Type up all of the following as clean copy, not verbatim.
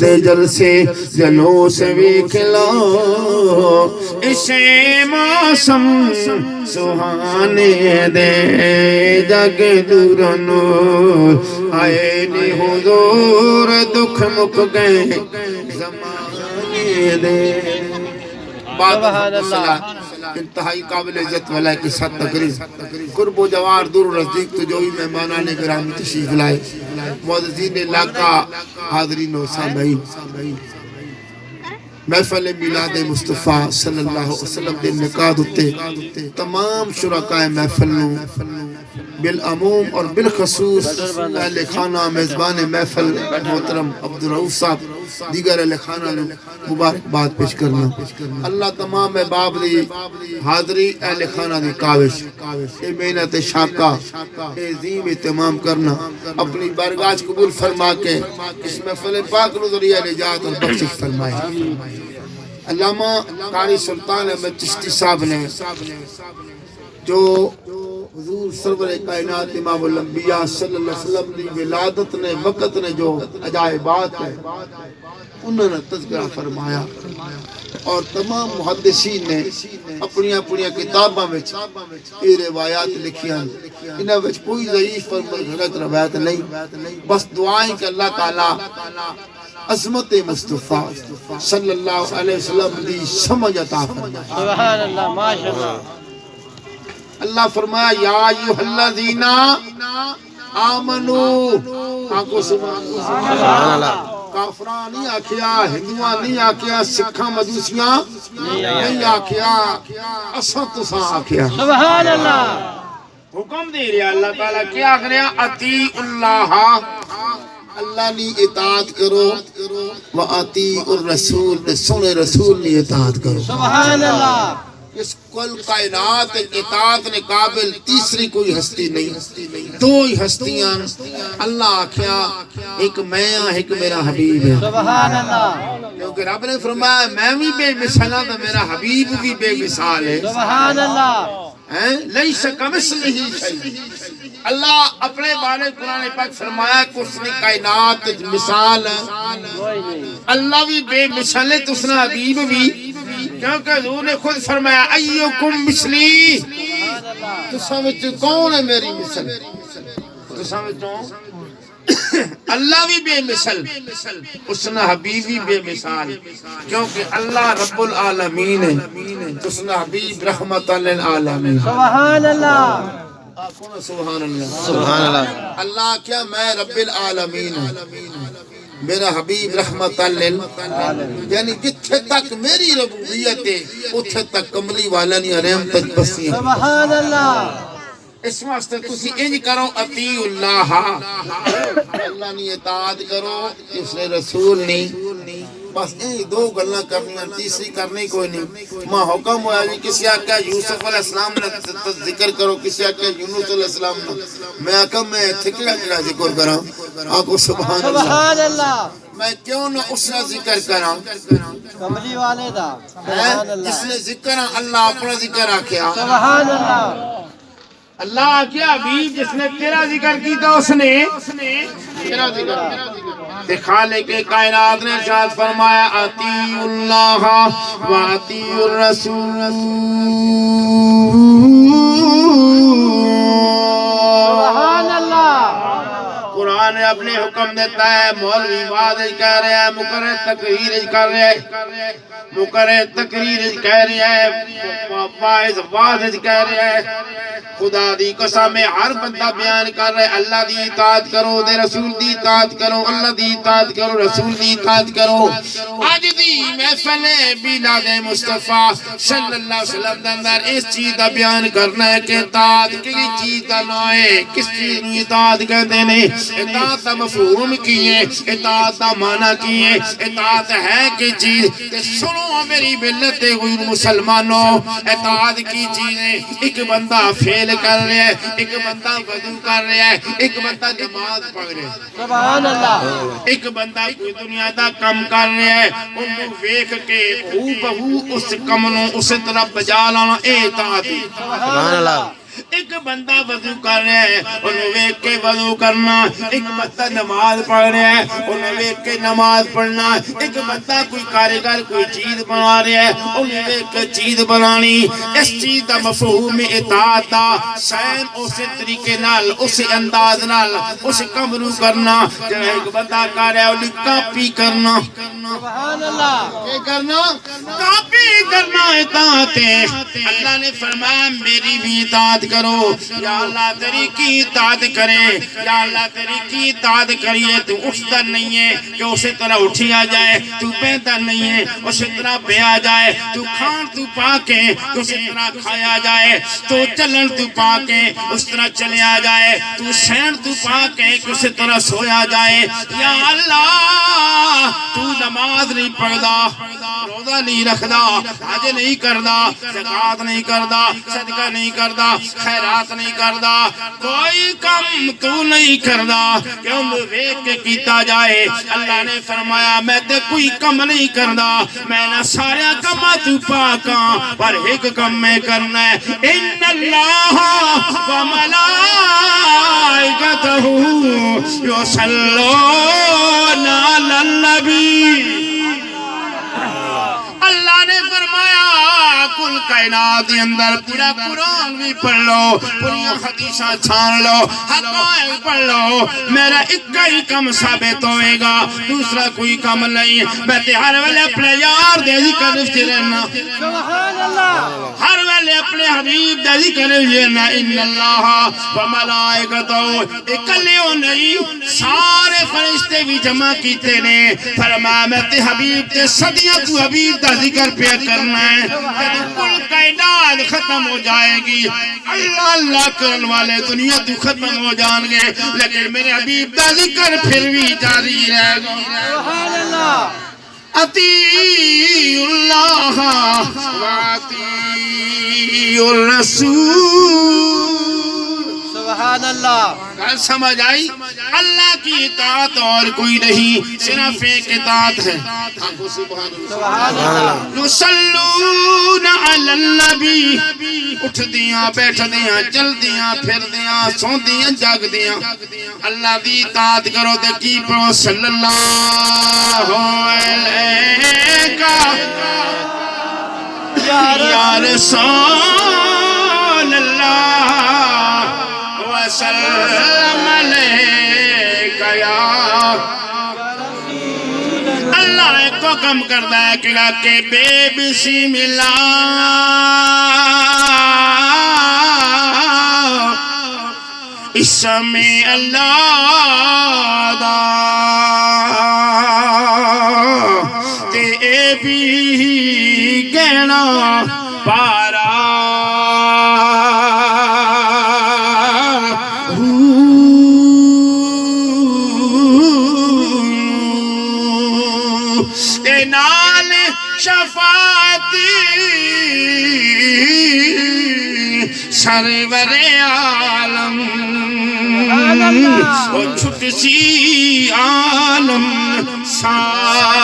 دے جلسے جلوس ویکھ لو اسے موسم سہانے دے جگ دور نور آئے نی حضور دکھ مک گئے زمانے دے سبحان اللہ انتہائی قابل عزت والا کے ساتھ تقریر قرب و جوار دور و نزدیک تو جو ہی مہمانان گرامی تشریف لائے معززین علاقہ حاضرین و سامعین محفل میلاد مصطفیٰ صلی اللہ علیہ وسلم دے نکاح ہوتے تمام شرکائے محفل نو بالعموم اور بالخصوص اہل خانہ میزبان محفل محترم عبدالرؤوف صاحب دیگر اہل خانہ نے مبارکباد پیش کرنا اللہ تمام احباب دی حاضری اہل خانہ دی کاوش اے محنت شاکہ اے عظیم اہتمام کرنا اپنی بارگاہ قبول فرما کے اس محفل پاک نظریہ نجات اور بخشش فرمائے علامہ قاری سلطان احمد چشتی صاحب نے جو حضور سرور کائنات امام الانبیاء صلی اللہ علیہ وسلم کی ولادت نے وقت نے جو عجائبات ہیں انہوں نے تذکرہ فرمایا اور تمام محدثین نے اپنی اپنی کتاباں میں یہ روایات لکھی ہیں انہاں وچ کوئی ضعیف اور غلط روایت نہیں بس دعائیں کہ اللہ تعالیٰ عظمت مصطفیٰ صلی اللہ علیہ وسلم دی سمجھ عطا فرمائے سبحان اللہ ماشاءاللہ اللہ فرمایا یا ایوہ الذین آمنو آنکو سبحان اللہ کافران نہیں آکھیا ہندوان نہیں آکھیا سکھاں مجوسیاں نہیں آکھیا اساں تساں آکھیا سبحان اللہ حکم دے رہا اللہ تعالیٰ کیا آکھ رہا اطیع اللہ اللہ نے اطاعت کرو وَأَطِیعُ الرَّسُولِ سنے رسول نے اطاعت کرو سبحان اللہ اس کل کائنات اطاعت نے قابل تیسری کوئی ہستی نہیں دو ہی ہستیاں اللہ آکھیا ایک میں ایک میرا حبیب ہے سبحان اللہ کیونکہ رب نے فرمایا میں بھی بے مثال ہوں تو میرا حبیب بھی بے مثال ہے سبحان اللہ لیس کمثلہ شیء اللہ اپنے بارے قرآن پاک فرمایا کہ اس نے کائنات مثال اللہ بھی بے مثال ہے تو اس نے حبیب بھی کیونکہ حضور نے خود فرمایا ایوکم مثلی تو سمجھو کون ہے میری مثل تو سمجھو اللہ بھی بے مثل اس نے حبیب بھی بے مثال کیونکہ اللہ رب العالمین ہے تو اس نے حبیب رحمت للعالمین سبحان اللہ سبحان اللہ سبحان اللہ اللہ کیا میں رب العالمین ہوں میرا حبیب رحمت للعالمین یعنی جتھے تک میری ربوبیت ہے اتھے تک کملی والا نہیں رحمت بسی ہیں سبحان اللہ اس واسطے تسی انج کرو اطیع اللہ اللہ نے اطاعت کرو اس نے رسول نہیں بس یہ دو گلنا کرنی ہیں تیسری کرنی کوئی نہیں ماں حکم ہوا جی کسی آکھا یوسف علیہ السلام نے ذکر کرو کسی آکھا یونس علیہ السلام نے میں آکھا میں تھکڑا کڑا ذکر کرا آکھو سبحان اللہ میں کیوں نہ اس نے ذکر کرا کملی والے دا سبحان اللہ جس نے ذکر اللہ اپنا ذکر آکھیا سبحان اللہ اللہ آکھیا حبیب جس نے تیرا ذکر کی تو اس نے تیرا ذکر خالق کائنات نے ارشاد فرمایا اطیعوا اللہ واطیعوا الرسول سبحان اللہ قرآن نے اپنے حکم دیتا ہے مولوی واضح کہہ رہے ہیں مقرر تقریر کر رہے ہیں مقرر تقریر کہہ رہے ہیں واعظ واضح کہہ رہے ہیں خدا دی قسم ہر بندہ بیان کر رہے اللہ دی اطاعت کرو دے رسول دی اطاعت کرو اللہ دی اطاعت کرو رسول دی اطاعت کرو آج دی محفل میلاد مصطفیٰ صلی اللہ علیہ وسلم اندر اس چیز دا بیان کرنا ہے کہ اطاعت کسی چیز دا نام ہے کس چیز نو اطاعت کہتے ہیں اطاعت دا مفہوم کی ہے اطاعت دا معنی کی ہے اطاعت ہے کہ چیز تے سنو میری ملت غیر مسلمانوں اطاعت کی چیز ہے ایک بندہ فیل کر رہے ہیں ایک بندہ وضو کر رہے ہیں ایک بندہ نماز پڑھ رہے ہیں سبحان اللہ ایک بندہ کوئی دنیا دا کم کر رہے ہیں انہوں ویکھ کے ہو بہو اس کم نو اس طرح بجا لانا اے اطاعت سبحان اللہ ایک بندہ وضو کر رہا ہے انہوں ویک کے وضو کرنا ایک بندہ نماز پڑھ رہا ہے انہوں ویک کے نماز پڑھنا ایک بندہ کوئی کارگر کوئی چیز بنا رہا ہے انہوں ویک کے چیز بنانی اس چیز دا مفہوم اطاعت دا سین اسے طریقے نال اسے انداز نال اسے کمرو کرنا جب ایک بندہ کر رہا ہے انہیں کاپی کرنا سبحان اللہ کیا کرنا کاپی کرنا اطاعت ہے اللہ نے فرمایا میری بھی اطاعت کرو یا اللہ تیری کی اطاعت کرے یا اللہ تیری کی اطاعت کریے تو اٹھتا نہیں ہے کہ اسے طرح اٹھیا جائے تو بیٹھتا نہیں ہے اسے طرح بیا جائے تو کھان تو پاکے تو اسے طرح کھایا جائے تو چلن تو پاکے اس طرح چلیا جائے تو سین تو پاکے کہ اسے طرح سویا جائے یا اللہ تو نماز نہیں پڑھدا روزہ نہیں رکھدا حج نہیں کردا زکات نہیں کردا صدقہ نہیں کردا خیرات نہیں کردا کوئی کم تو نہیں کردا کہ ہم ویک کے کیتا جائے اللہ نے فرمایا میں تے کوئی کم نہیں کردا میں نہ سارے کم تو پاکاں پر ایک کم میں کرنا ہے ان اللہ و ملائکتہ یصلون علی النبی اللہ نے فرمایا کل کائنات کے اندر پورا قرآن بھی پڑھ لو پوری حدیثاں چھان لو حقائق پڑھ لو میرا ایک ہی کم ثابت ہوئے گا دوسرا کوئی کم نہیں میں تے ہر ویلے اپنے یار دے ذکر رفتے رہنا سبحان اللہ ہر ویلے اپنے حبیب دے ذکر رہنا ان اللہ و ملائکتہ اکلیوں نہیں سارے فرشتے بھی جمع کیتے نے فرمایا میں تے حبیب تے صدیاں تو حبیب دا ذکر پہ کرنا ہے جب کل کائنات ختم ہو جائے گی اللہ اللہ کرن والے دنیا تو ختم ہو جان گے لیکن میرے حبیب دا ذکر پھر بھی جاری رہے گا سبحان اللہ اطیعوا اللہ و اطیعوا الرسول سبحان اللہ کل سمجھ آئی اللہ کی اطاعت اور کوئی نہیں صرف ایک اطاعت ہے سبحان اللہ یصلون علی النبی اٹھ دیاں بیٹھ دیاں چل دیاں پھر دیاں سو دیاں جاگ دیاں اللہ دی اطاعت کرو تے کی پڑھو صلی اللہ علیہ یا رسول اللہ وسلم علیکہ یا اللہ ایک کو کم کردہ ہے کہ کہ بے بسم اللہ اسم اللہ دا تے اے بھی کہنا پارا نال شفاعتی سرور عالم اور چھٹ سی عالم سارا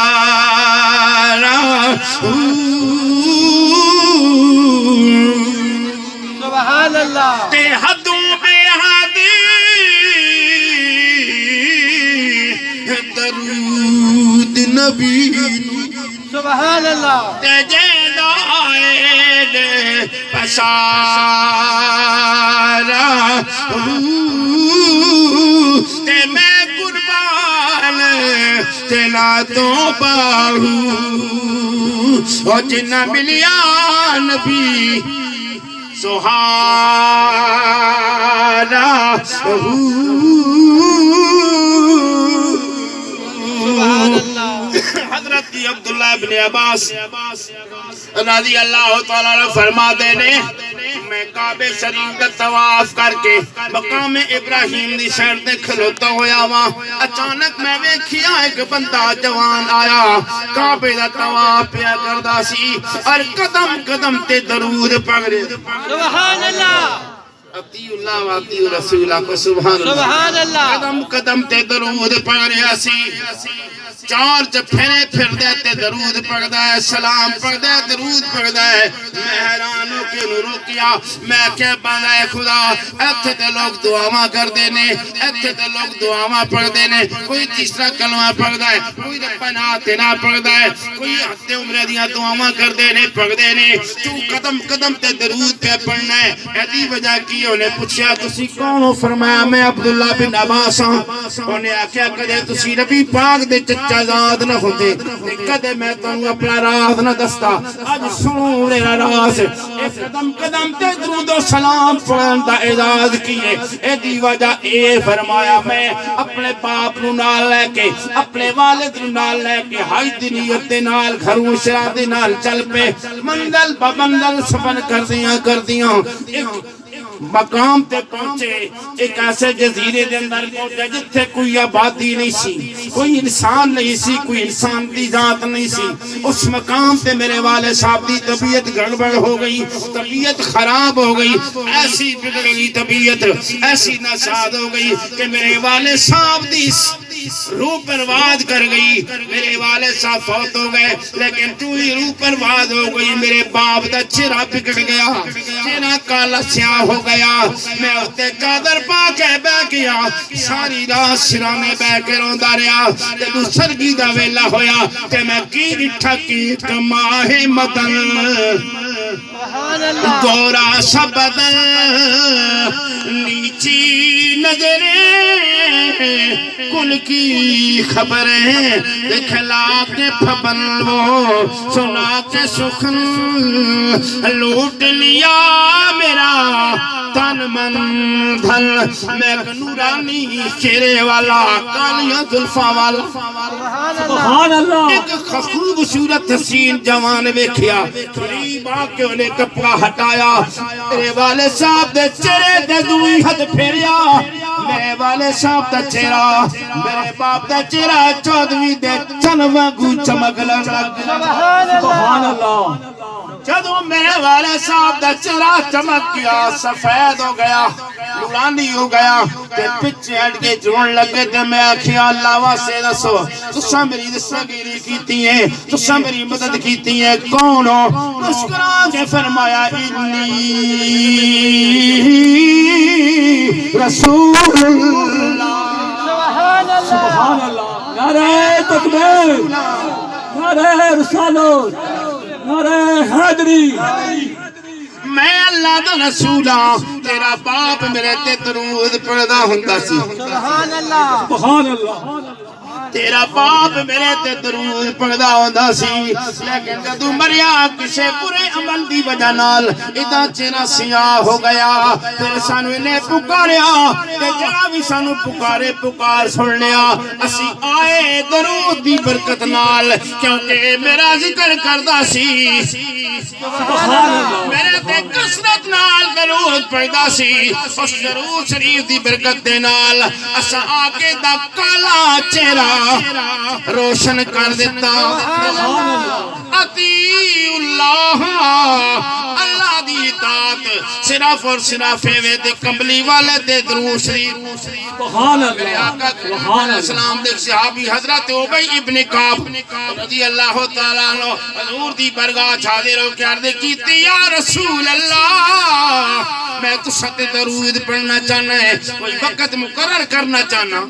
سبحان اللہ تے حدوں بے حدی درود نبی سبحان اللہ تے جیدہ آئے دے پسارا تے میں قربان تیلا تو باہو اور جنہ ملیا نبی سہارا سبحان اللہ حضرت عبداللہ بن عباس رضی اللہ تعالیٰ عنہ فرماتے نے میں کعبہ شریف کا طواف کر کے مقام ابراہیم دی سیر تے کھلوتا ہویا وہاں اچانک میں ویکھیا ایک بندہ جوان آیا کعبہ دا طواف پیا کردا سی اور قدم قدم تے درود پڑھ رہے سبحان اللہ اطیعوا اللہ و اطیعوا الرسول کو سبحان اللہ سبحان اللہ قدم قدم تے درود پڑھ رہا سی چار چ پھرے پھر دے تے درود پڑھدا ہے سلام پڑھدا ہے درود پڑھدا ہے میں حیران ہو کے نو روکیا میں کہ بندہ خدا ایتھے تے لوگ دعاواں کردے نے ایتھے تے لوگ دعاواں پڑھدے نے کوئی تیسرا کلمہ پڑھدا ہے کوئی ربنا آتنا پڑھدا ہے کوئی ہفتے عمرے دیاں دعاواں کردے نے پڑھدے نے تو قدم قدم تے درود پہ پڑھنا ہے ایدی وجہ کی انہیں پوچھا تسی کون ہو فرمایا میں عبداللہ بن عباس ہوں انہیں آکھیا کدے تسی نبی پاک دے چچا زاد نہ ہوتے کدے میں تنوں اپنا راز نہ دستا آج سنو میرا راز ایک قدم قدم تے درود و سلام پڑھن دا اعزاز کیے ایدی وجہ اے فرمایا میں اپنے باپ نو نال لے کے اپنے والد نو نال لے کے حج دی نیت دے نال گھروں شرا دے نال چل پے منزل بمنزل سفر کر دیاں ایک مقام تے پہنچے ایک ایسے جزیرے دے اندر پہنچے جتھے کوئی آبادی نہیں سی کوئی انسان نہیں سی کوئی انسان دی ذات نہیں سی اس مقام تے میرے والے صاحب دی طبیعت گڑبڑ ہو گئی طبیعت خراب ہو گئی ایسی بگڑ گئی طبیعت ایسی ناساد ہو گئی کہ میرے والے صاحب دی روح پرواز کر گئی میرے والے صاحب فوت ہو گئے لیکن تو ہی روح پرواز ہو گئی میرے باپ دا چہرہ بگڑ گیا چہرہ کالا سیاہ ہو گیا میں اتے چادر پا کے بہ گیا ساری رات سرانے بہ کے روندا رہیا تے سرگی دا ویلا ہویا تے میں کی ڈٹھا کی کماہ مدن گورا سا بدن نیچی نظریں کل کی خبریں دکھلا کے پھبل وہ سنا کے سخن لوٹ لیا میرا تن من دھن میں ایک نورانی چہرے والا کالیاں زلفاں والا سبحان اللہ ایک خوبصورت حسین جوان ویکھیا قریب آ کے انہیں کپڑا ہٹایا میرے والے صاحب دے چہرے تے دوئی ہتھ پھیریا میرے والے صاحب دا چہرہ میرے باپ دا چہرہ 14ویں دے چن وانگو چمک لگ سبحان اللہ جدوں میرے والے صاحب دا چہرہ چمک گیا سفید ہو گیا نورانی ہو گیا تے پچھے ہٹ کے جوڑ لگے تے میں آکھیا اللہ واسطے دسو تساں میری دستگیری کیتی ہے تساں میری مدد کیتی ہے کون ہو مسکرا کے فرمایا انی رسول اللہ سبحان اللہ نعرہ تکبیر نعرہ رسالت نعرہ حیدری میں اللہ دا رسولاں تیرا باپ میرے تے درود پڑھدا ہوندا سی سبحان اللہ سبحان اللہ تیرا باپ میرے تے درود پڑھدا ہوندا سی لیکن جدوں مریا کسے برے عمل دی وجہ نال ادا چہرہ سیاہ ہو گیا پھر سانو نے پکاریا تے جڑا بھی سانو پکارے پکار سن لیا اسی آئے درود دی برکت نال کیونکہ میرا ذکر کردا سی سبحان اللہ میرے تے کثرت نال درود پڑھدا سی اس درود شریف دی برکت دے نال اساں آ کے دا کالا چہرہ روشن کر دیتا اطیع اللہ اللہ دی اطاعت صرف اور صرف ہے تے کمبلی والے تے درود شریف سبحان میرے آقا علیہ السلام دے صحابی حضرت ابی ابن کعب رضی اللہ تعالی عنہ حضور دی برگاہ حاضر ہو کے عرض کیتی یا رسول اللہ میں تساں تے درود پڑھنا چاہنا ہے کوئی وقت مقرر کرنا چاہنا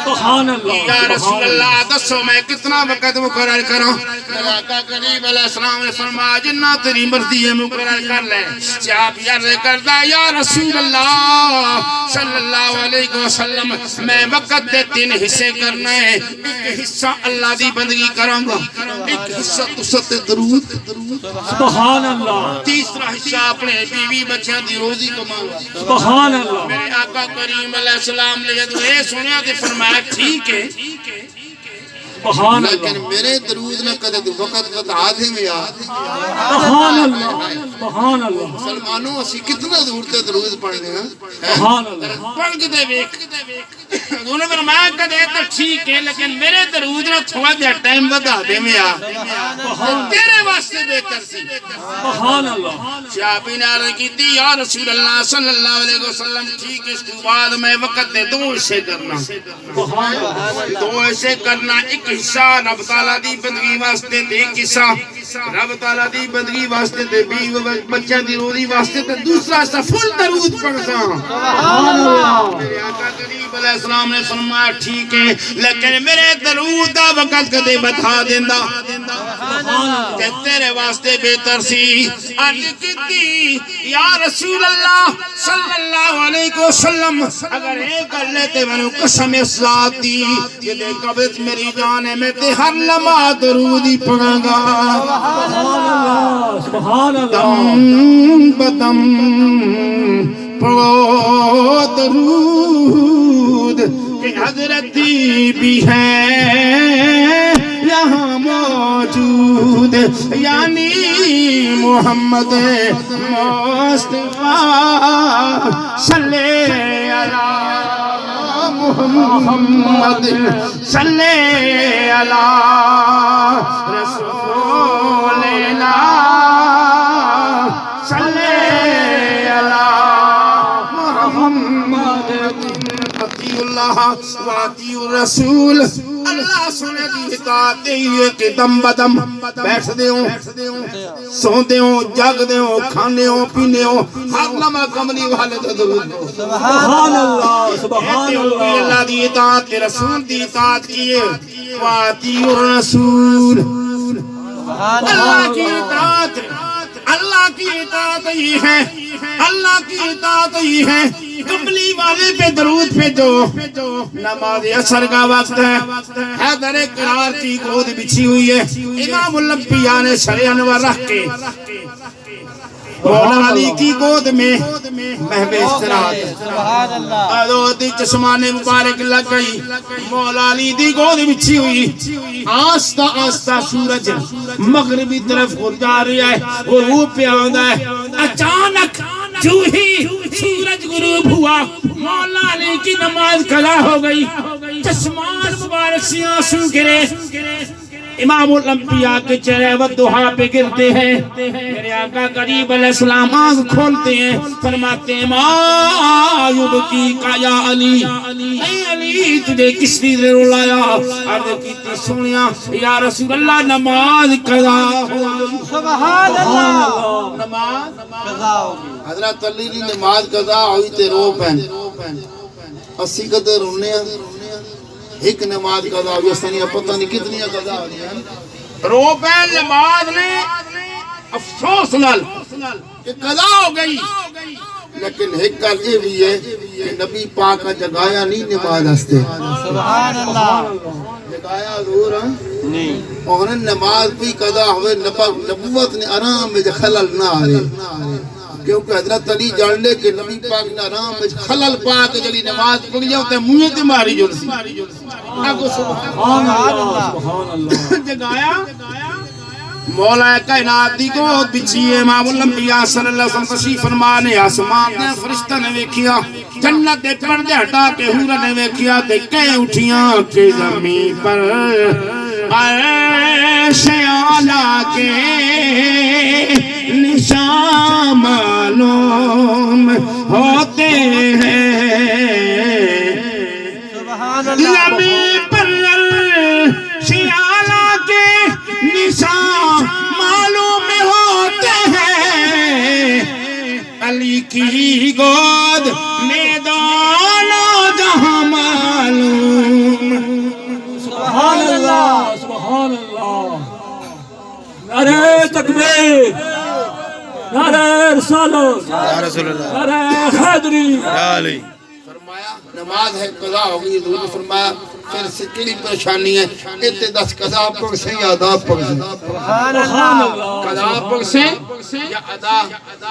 سبحان اللہ یا رسول اللہ دسو میں کتنا وقت مقرر کروں میرے آقا کریم علیہ السلام نے فرمایا جنہ تیری مرضی ہے مقرر کر لے صحابی عرض کردا یا رسول اللہ صلی اللہ علیہ وسلم میں وقت دے 3 حصے کرنا ہے ایک حصہ اللہ دی بندگی کروں گا ایک حصہ تساں تے درود سبحان اللہ تیسرا حصہ اپنے بیوی بچیاں دی روزی کماؤں گا سبحان اللہ میرے آقا کریم علیہ السلام نے جب یہ سنیا تو فرمایا ٹھیک ہے سبحان لیکن اللہ میرے درود نہ کدے وقت بتا دے میں سبحان اللہ سبحان اللہ مسلمانوں اسی کتنا دور تے درود پڑھنے ہیں سبحان اللہ پڑھ کے ویکھ انہوں نے فرمایا کدے تو ٹھیک ہے لیکن میرے درود نہ تھوڑا جا ٹائم بتا دے میں تیرے واسطے بہتر سی سبحان اللہ صحابی نے عرض کی تھی یا رسول اللہ صلی اللہ علیہ وسلم ٹھیک اس کے بعد میں وقت دے دو اسے کرنا دو ایسے کرنا ایک حصہ رب تعالیٰ دی بندگی واسطے دے ایک حصہ رب تعالیٰ دی بندگی واسطے دے بچہ دی روزی واسطے تے دوسرا حصہ فل درود پڑھتا سبحان اللہ میرے آقا کریم علیہ السلام نے فرمایا ٹھیک ہے لیکن میرے درود دا وقت کدے بتا دیندا کہ تیرے واسطے بہتر سی عرض کیتی یا رسول اللہ صلی اللہ علیہ وسلم اگر ایک کر لیتے منو قسم اس ذات دی کہ دے قبض میری جان ہے میں تے ہر لمحہ درود ہی پڑھاں گا سبحان اللہ دم بدم پڑھو درود کہ حضرتی بھی ہے یہاں موجود یعنی محمد مصطفیٰ صلی علی محمد صلی علی رسول اللہ صلی علی محمد اطیع اللہ و اطیع الرسول اللہ سنے دی اطاعت ہے کہ دم بدم بیٹھ دے ہوں سو دے ہوں جگ دے ہوں کھانے ہوں پینے ہوں ہر لمحہ کملی والے درود سبحان اللہ سبحان اللہ اللہ دی اطاعت رسول دی اطاعت کیے و اطیع الرسول اللہ کی اطاعت اللہ کی اطاعت ہی ہے اللہ کی اطاعت ہی ہے کملی والے پہ درود بھیجو نماز عصر کا وقت ہے حیدر قرار کی گود بچھی ہوئی ہے امام الانبیاء نے شرع انور رکھ کے مولا علی کی گود میں محو استراحت سبحان اللہ ادوتی چشمان مبارک لگ گئی مولا علی دی گود بچھی ہوئی آستہ آستہ سورج مغربی طرف جا رہا ہے غروب پہ آندا ہے اچانک جو ہی سورج غروب ہوا مولا علی کی نماز قضا ہو گئی چشمان مبارک سے آنسو گرے امام الانبیاء کے چہرے والضحا پہ گرتے ہیں میرے آقا کریم علیہ السلام آنکھ کھولتے ہیں فرماتے ہیں ما یبکیکا یا علی اے علی تجھے کس لیے رلایا عرض کیتی سنیا یا رسول اللہ نماز قضا ہو گئی سبحان اللہ نماز قضا ہو گئی حضرت علی دی نماز قضا ہوئی تے رو پین اسی قدر رونے ایک نماز قضا ہوئی استنیا پتہ نہیں کتنی قضا ہوئی ہیں رو پین نماز نے افسوس نال کہ قضا ہو گئی لیکن ایک گل یہ بھی ہے کہ نبی پاک کا جگایا نہیں نماز ہستے سبحان اللہ جگایا حضور نہیں اور نماز بھی قضا ہوئے نبوت نے آرام میں خلل نہ آئے کیونکہ حضرت علی جان لے کہ نبی پاک نے آرام میں خلل پاک جلی نماز پڑھی ہوتا ہے منہ تے ماری جلسی سبحان اللہ جگایا مولا کائنات دی گود بچھی امام الانبیاء صلی اللہ علیہ وسلم تشریف فرما نے آسمان نے فرشتہ نے ویکھیا جنت دے پردے ہٹا کے حور نے ویکھیا تے کہے اٹھیاں کہ زمین پر عرش اعلیٰ کے نشان معلوم ہوتے ہیں سبحان اللہ زمین پر عرش اعلیٰ کے نشان معلوم ہوتے ہیں علی کی گود میں دونوں جہاں معلوم سبحان اللہ سبحان اللہ نعرہ تکبیر نعرہ رسالت نعرہ حیدری فرمایا نماز ہے قضا ہوگی حضور نے فرمایا پھر سکڑی پریشانی ہے اتنے 10 قضا پڑھ سے یا ادا پڑھ سے سبحان اللہ قضا پڑھ سے یا ادا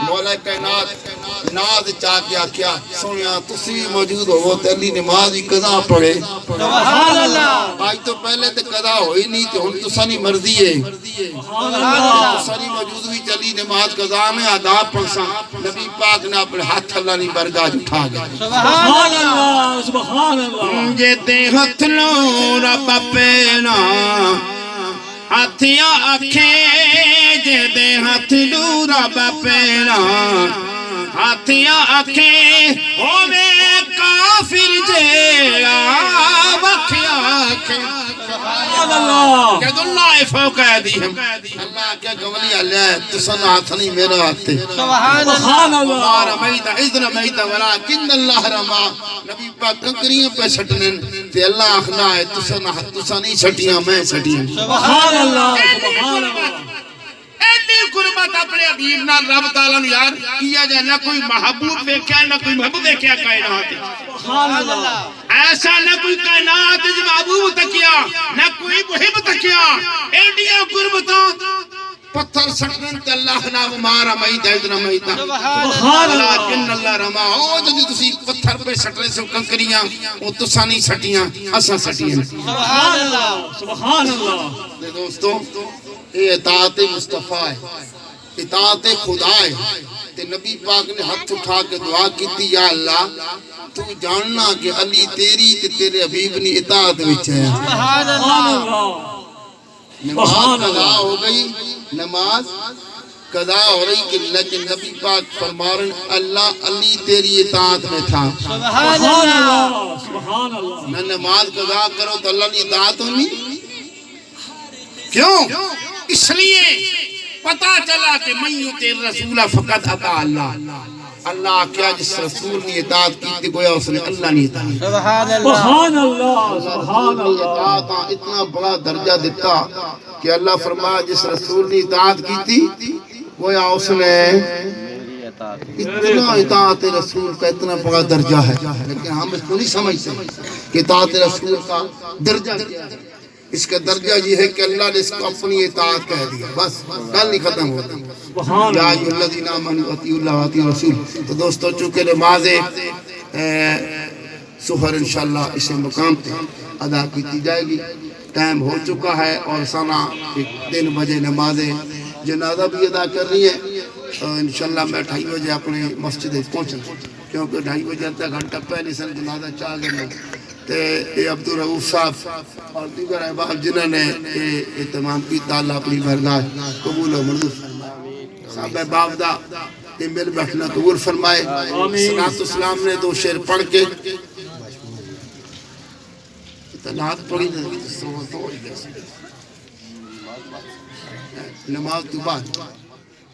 مولا کائنات ناز چاہ کے آکھیا سنیا تسی بھی موجود ہو تے علی نماز ہی قضا پڑھے سبحان اللہ آج تو پہلے تے قضا ہوئی نہیں تے ہن تسانی مرضی ہے تسانی موجود بھی چلی نماز قضا میں ادا پڑھساں نبی پاک نے اپنے ہاتھ اللہ نے برگاہ اٹھا گیا سبحان اللہ سبحان اللہ جے تے ہتھ لو رب پینا ہاتھیاں آنکھیں جے دے ہاتھ لو رب پینا ہاتھیاں آنکھیں ہووے کافر جے آوکھیاں آنکھیں سبحان اللہ کہ اللہ فوق ایدیہم اللہ کیا گولی اللہ تسن ہاتھ نہیں میرا ہاتھ ہے سبحان اللہ سبحان اللہ ما رمیت اذ رمیت ولکن اللہ رما نبی پاک کنکریاں پہ سٹنن تے اللہ اخنا ہے تسا نہیں سٹیاں میں سٹیاں سبحان اللہ سبحان اللہ ایڈی قربت اپنے حبیب نال رب تعالیٰ نے یار کیا جائے نہ کوئی محبوب دیکھیا نہ کوئی محبوب دیکھیا کائنات سبحان اللہ ایسا نہ کوئی کائنات اس محبوب تکیا نہ کوئی محب تکیا ایڈیاں قربتاں پتھر سٹن تے اللہ نہ مارا مہیتا ادنا مہیتا سبحان اللہ لیکن اللہ رما او جدی تسی پتھر پہ سٹنے سے کنکریاں وہ تسا نہیں سٹیاں اسا سٹیاں سبحان اللہ سبحان اللہ دوستو یہ اطاعت مصطفیٰ ہے اطاعت خدا ہے تے نبی پاک نے ہاتھ اٹھا کے دعا کیتی یا اللہ تو جاننا کہ علی تیری تے تیرے حبیب نے اطاعت وچ ہے سبحان اللہ نماز قضا ہو گئی نماز قضا ہو رہی کہ لیکن نبی پاک فرمارن اللہ علی تیری اطاعت میں تھا سبحان سبحان اللہ اللہ سبحان اللہ نہ نماز قضا کرو تو اللہ نے اطاعت ہونی کیوں اس لیے پتا چلا کہ من یطع الرسول فقط اطاع اللہ اللہ کیا جس رسول نے اطاعت کی تھی گویا اس نے اللہ نے اطاعت سبحان اللہ سبحان اللہ سبحان اللہ اطاعت اتنا بڑا درجہ دیتا کہ اللہ فرمایا جس رسول نے اطاعت کی تھی گویا اس نے اتنا اطاعت رسول کا اتنا بڑا درجہ ہے لیکن ہم اس کو نہیں سمجھتے کہ اطاعت رسول کا درجہ کیا ہے اس کا درجہ یہ ہے کہ اللہ نے اس کو اپنی اطاعت کہہ دیا بس کل نہیں ختم ہوتا سبحان یا اللہ ایھا الذین آمنوا اطیعوا اللہ واطیعوا الرسول تو دوستو چونکہ نماز سحر انشاءاللہ اس مقام پہ ادا کی جائے گی ٹائم ہو چکا ہے اور سنا 3 بجے نماز جنازہ بھی ادا کر رہی ہے انشاءاللہ میں 2:30 بجے اپنے مسجد پہنچنا کیونکہ 2:30 بجے تک گھنٹہ پہلے سن جنازہ چاہ گئے تے اے عبدالرؤوف صاحب اور دیگر احباب جنہوں نے اہتمام کی اللہ اپنی برداشت قبول و منظور فرمائے صاحب احباب دا یہ مل بیٹھنا قبول فرمائے صلاۃ السلام نے 2 شعر پڑھ کے نعت پڑھی نماز تو بعد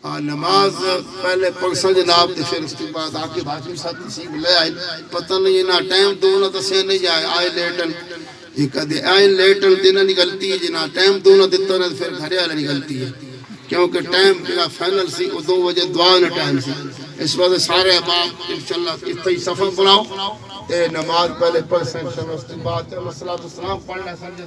نماز پہلے پڑھسا جناب تے پھر اس کے بعد آکے بھاجی ساتھ نصیب لے آئے پتہ نہیں نہ ٹائم دو نہ دسے نہیں جائے آئے لیٹن یہ کدے آئے لیٹن دینا نکلتی ہے جنا ٹائم دو نہ دیتا نہ پھر گھرے آلے نکلتی ہے کیونکہ ٹائم کا فائنل سی وہ 2 بجے دعا نہ ٹائم سی اس وجہ سارے احباب انشاءاللہ اتنی صفحہ بناؤ تے نماز پہلے پڑھ سے انشاءاللہ اس کے بعد صلاۃ السلام پڑھنا سجدہ